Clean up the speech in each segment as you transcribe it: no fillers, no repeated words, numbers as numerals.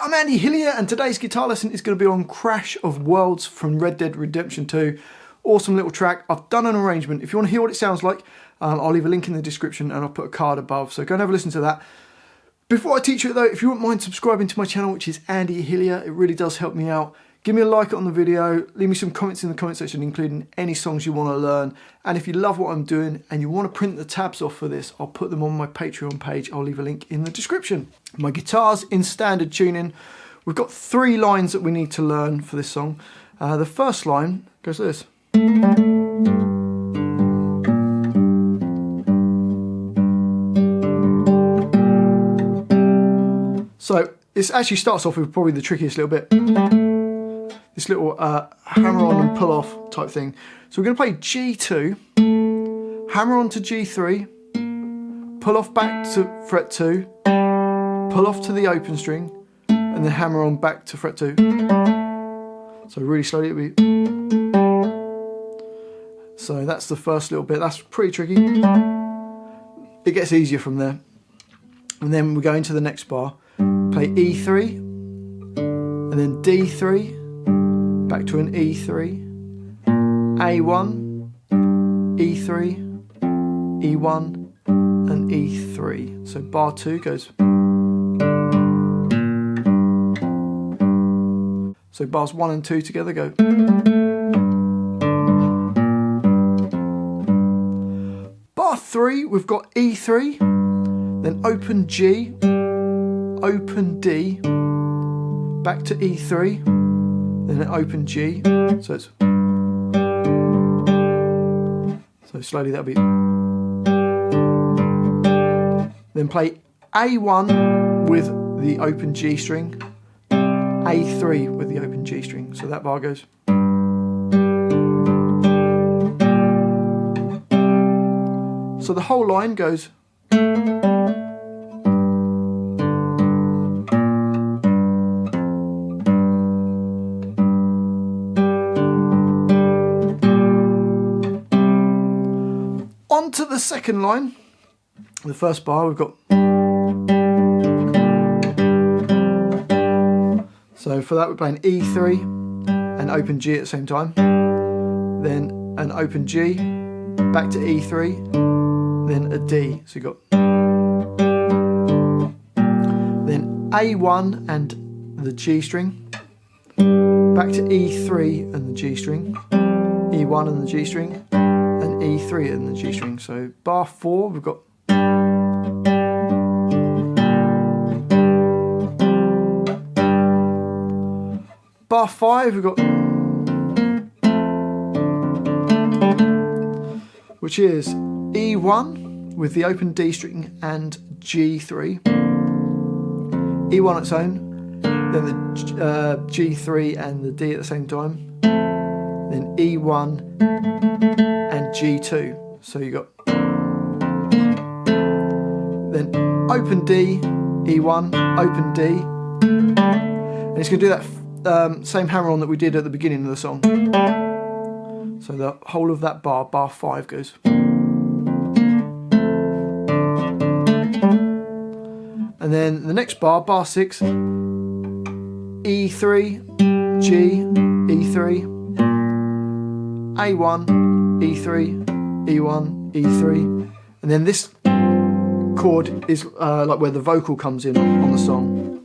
I'm Andy Hillier, and today's guitar lesson is going to be on Crash of Worlds from Red Dead Redemption 2. Awesome little track. I've done an arrangement. If you want to hear what it sounds like, I'll leave a link in the description and I'll put a card above, so go and have a listen to that. Before I teach you it though, if you wouldn't mind subscribing to my channel, which is Andy Hillier, it really does help me out. Give me a like on the video, leave me some comments in the comment section including any songs you want to learn, and if you love what I'm doing and you want to print the tabs off for this, I'll put them on my Patreon page. I'll leave a link in the description. My guitar's in standard tuning. We've got 3 lines that we need to learn for this song. The first line goes like this. So this actually starts off with probably the trickiest little bit. This little hammer on and pull off type thing. So we're going to play G2, hammer on to G3, pull off back to fret 2, pull off to the open string, and then hammer on back to fret 2. So really slowly it'll be. So that's the first little bit. That's pretty tricky. It gets easier from there. And then we go into the next bar. Play E3, and then D3, back to an E3, A1, E3, E1, and E3. So bar 2 goes. So bars 1 and 2 together go. Bar 3, we've got E3, then open G, open D, back to E3, then an open G, so it's, so slowly that'll be, then play A1 with the open G string, A3 with the open G string, so that bar goes. So the whole line goes. On to the second line. The first bar we've got. So for that we're playing E3 and open G at the same time. Then an open G, back to E3, then a D. So you've got. Then A1 and the G string, back to E3 and the G string, E1 and the G string, and E3 and the G string. So bar 4 we've got. Bar 5 we've got, which is E1 with the open D string and G3, E1 on its own, then the G3 and the D at the same time, then E1 and G2. So you got then open D, E1, open D, and it's going to do that same hammer on that we did at the beginning of the song. So the whole of that bar, bar 5 goes. And then the next bar, bar 6, E3, G, E3, A1, E3, E1, E3, and then this chord is like where the vocal comes in on the song,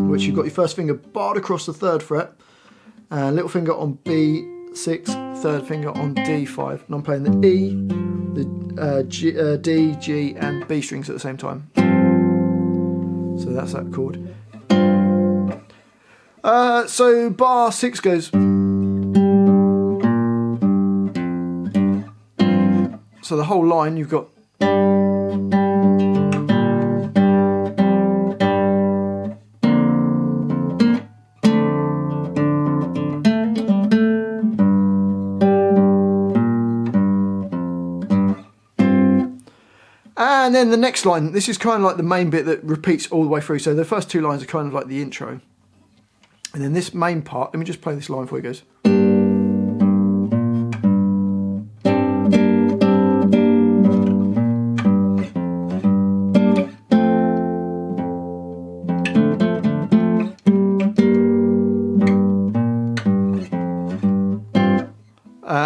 which you've got your first finger barred across the 3rd fret, little finger on B6, 3rd finger on D5, and I'm playing the E, the D, G, and B strings at the same time. So that's that chord. So bar 6 goes. So the whole line you've got. And then the next line, this is kind of like the main bit that repeats all the way through. So the first 2 lines are kind of like the intro. And then this main part, let me just play this line before it goes.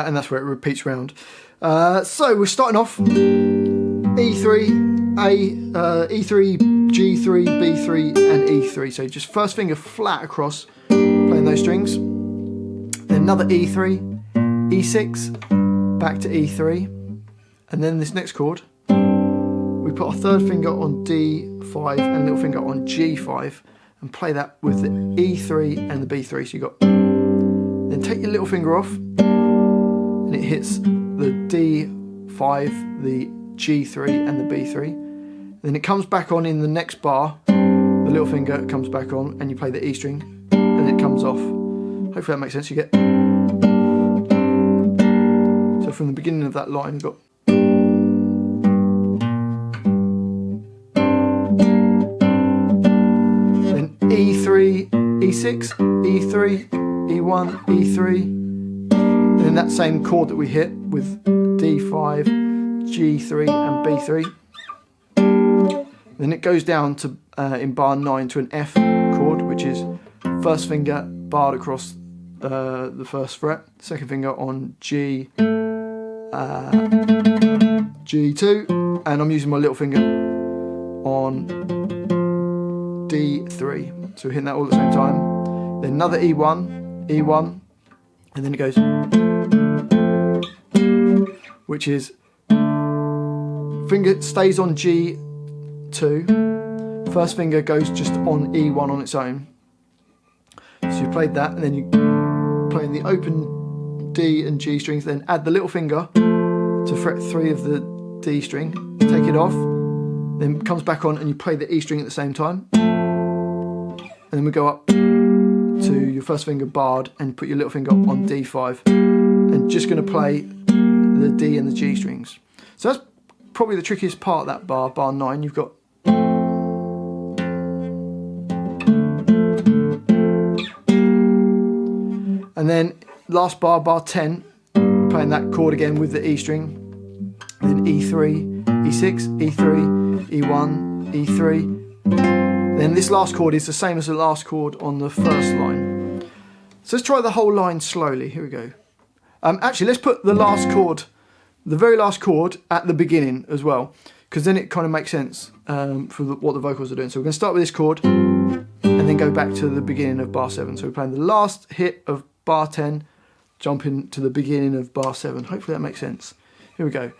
and that's where it repeats round. So we're starting off E3, E3, G3, B3 and E3. So just first finger flat across, playing those strings. Then another E3, E6, back to E3. And then this next chord, we put our third finger on D5 and little finger on G5 and play that with the E3 and the B3. So you got, then take your little finger off and it hits the D5, the G3 and the B3. Then it comes back on in the next bar, the little finger comes back on and you play the E string and it comes off. Hopefully that makes sense. You get, so from the beginning of that line you've got then E3, E6, E3, E1, E3, and then that same chord that we hit with D5, G3 and B3. Then it goes down to in bar 9 to an F chord, which is first finger barred across the first fret, second finger on G, G2, and I'm using my little finger on D3. So we're hitting that all at the same time. Then another E1, E1, and then it goes, which is finger stays on G2, first finger goes just on E1 on its own. So you played that, and then you play the open D and G strings, then add the little finger to fret 3 of the D string, take it off, then comes back on and you play the E string at the same time. And then we go up to your first finger barred and put your little finger on D5 and just going to play the D and the G strings. So that's probably the trickiest part of that bar, bar 9. You've got and then last bar, bar 10, playing that chord again with the E string, then E3, E6, E3, E1, E3. Then this last chord is the same as the last chord on the first line. So let's try the whole line slowly. Here we go. Actually, let's put the last chord, the very last chord, at the beginning as well, because then it kind of makes sense for what the vocals are doing. So we're going to start with this chord and then go back to the beginning of bar 7. So we're playing the last hit of bar 10, jumping to the beginning of bar 7. Hopefully that makes sense. Here we go.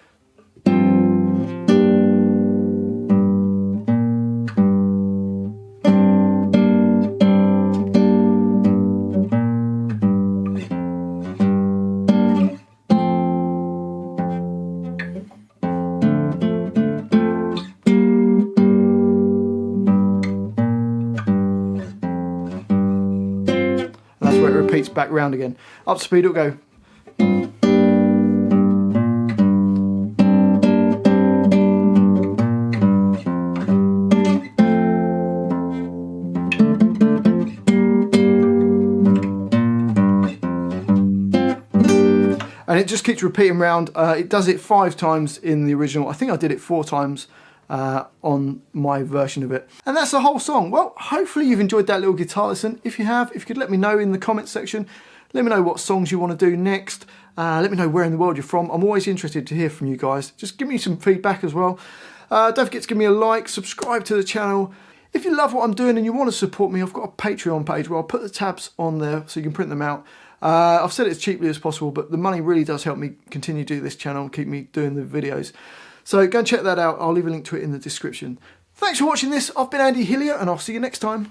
Where it repeats back round again. Up to speed it'll go. And it just keeps repeating round. It does it 5 times in the original. I think I did it 4 times on my version of it. And that's the whole song. Well, hopefully you've enjoyed that little guitar lesson. If you have, if you could let me know in the comments section, let me know what songs you want to do next. Let me know where in the world you're from. I'm always interested to hear from you guys. Just give me some feedback as well. Don't forget to give me a like, subscribe to the channel. If you love what I'm doing and you want to support me, I've got a Patreon page where I'll put the tabs on there so you can print them out. I've said it as cheaply as possible, but the money really does help me continue to do this channel and keep me doing the videos. So go and check that out. I'll leave a link to it in the description. Thanks for watching this. I've been Andy Hillier and I'll see you next time.